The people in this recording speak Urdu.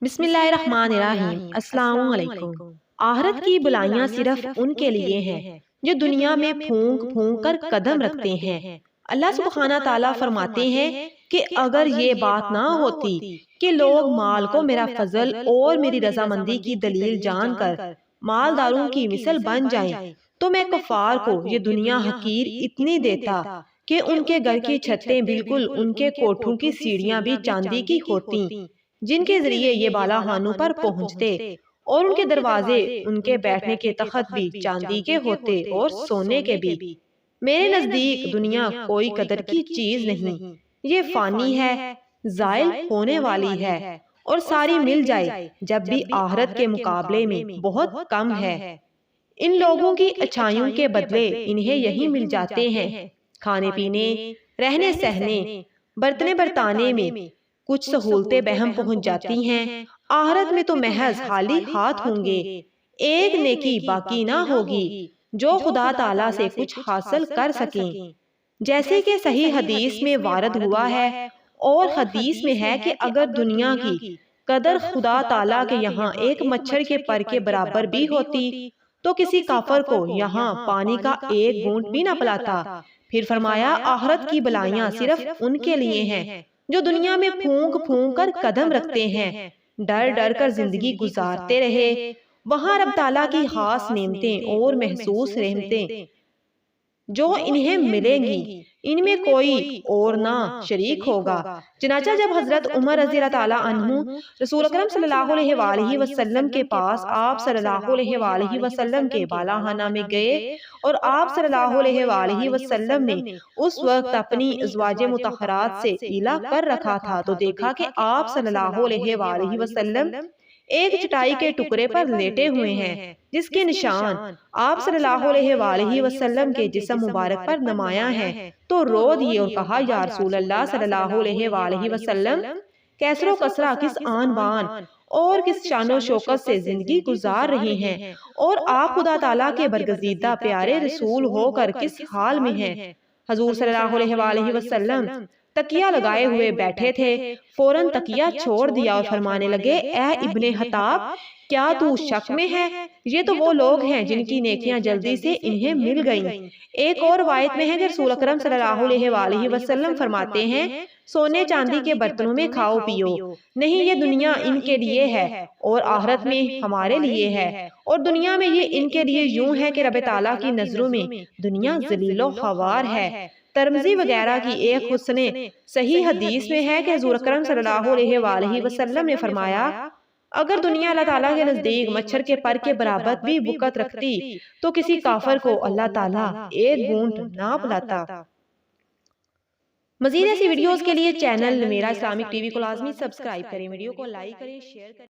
بسم اللہ الرحمن الرحیم۔ السلام علیکم۔ آخرت کی بلائیاں صرف ان کے لیے ہیں جو دنیا میں پھونک پھونک کر قدم رکھتے ہیں۔ اللہ سبحانہ تعالیٰ فرماتے ہیں کہ اگر یہ بات نہ ہوتی کہ لوگ مال کو میرا فضل اور میری رضامندی کی دلیل جان کر مالداروں کی مثل بن جائیں تو میں کفار کو یہ دنیا حقیر اتنی دیتا کہ ان کے گھر کی چھتیں بالکل ان کے کوٹھوں کی سیڑھیاں بھی چاندی کی ہوتی جن کے ذریعے یہ بالا خانوں پر پہنچتے، اور ان کے دروازے ان کے بیٹھنے کے تخت بھی چاندی کے ہوتے اور سونے کے بھی۔ میرے نزدیک دنیا کوئی قدر کی چیز نہیں، یہ فانی ہے، زائل ہونے والی ہے، اور ساری مل جائے جب بھی آخرت کے مقابلے میں بہت کم ہے۔ ان لوگوں کی اچھائیوں کے بدلے انہیں یہی مل جاتے ہیں، کھانے پینے، رہنے سہنے، برتنے برتانے میں کچھ سہولتیں بہم پہنچ جاتی ہیں۔ آخرت میں تو محض خالی ہاتھ ہوں گے، ایک نیکی باقی نہ ہوگی جو خدا تعالیٰ سے کچھ حاصل کر سکیں، جیسے کہ صحیح حدیث میں وارد ہوا ہے، اور حدیث میں ہے کہ اگر دنیا کی قدر خدا تعالیٰ کے یہاں ایک مچھر کے پر کے برابر بھی ہوتی تو کسی کافر کو یہاں پانی کا ایک گھونٹ بھی نہ پلاتا۔ پھر فرمایا آخرت کی بلائیاں صرف ان کے لیے ہیں جو دنیا میں پھونک پھونک کر قدم رکھتے ہیں، ڈر ڈر کر زندگی گزارتے رہے۔ وہاں رب تعالیٰ کی خاص نعمتیں اور محسوس رحمتیں جو انہیں ملیں گی، ان میں کوئی اور نہ شریک ہوگا۔ چنانچہ جب حضرت عمر رضی اللہ تعالیٰ عنہ رسول اکرم صلی اللہ علیہ وآلہ وسلم کے پاس آپ صلی اللہ علیہ وآلہ وسلم کے بالا خانہ میں گئے، اور آپ صلی اللہ علیہ وآلہ وسلم نے اس وقت اپنی ازواج مطہرات سے ایلا کر رکھا تھا تو دیکھا کہ آپ صلی اللہ علیہ وآلہ وسلم ایک چٹائی کے ٹکڑے پر لیٹے ہوئے ہیں جس کے نشان آپ صلی اللہ علیہ وآلہ وسلم کے جسم مبارک پر نمایاں ہیں، تو رو دیے اور کہا یا رسول اللہ صلی اللہ علیہ وآلہ وسلم، کیسر و کسرہ کس آن بان اور کس شان و شوکت سے زندگی گزار رہی ہیں، اور آپ خدا تعالیٰ کے برگزیدہ پیارے رسول ہو کر کس حال میں ہیں۔ حضور صلی اللہ علیہ وآلہ وسلم تکیہ لگائے ہوئے بیٹھے تھے، فوراً تکیہ چھوڑ دیا اور فرمانے لگے، اے ابن خطاب، کیا تو شک میں ہے؟ یہ تو وہ لوگ ہیں جن کی نیکیاں جلدی سے انہیں مل گئیں۔ ایک اور روایت میں ہے کہ رسول اکرم صلی اللہ علیہ وآلہ وسلم فرماتے ہیں، سونے چاندی کے برتنوں میں کھاؤ پیو، نہیں یہ دنیا ان کے لیے ہے اور آخرت میں ہمارے لیے ہے، اور دنیا میں یہ ان کے لیے یوں ہے کہ رب تعالیٰ کی نظروں میں دنیا ذلیل و خوار ہے۔ ترمذی وغیرہ کی ایک حسن صحیح حدیث میں ہے کہ حضور اکرم صلی اللہ علیہ وآلہ وسلم نے فرمایا، اگر دنیا اللہ تعالیٰ کے نزدیک مچھر کے پر کے برابر بھی وقت رکھتی تو کسی کافر کو اللہ تعالیٰ ایک گھونٹ نہ پلاتا۔ مزید ایسی ویڈیوز کے لیے چینل میرا اسلامک ٹی وی کو لازمی سبسکرائب کریں، ویڈیو کو لائک کریں، شیئر کریں۔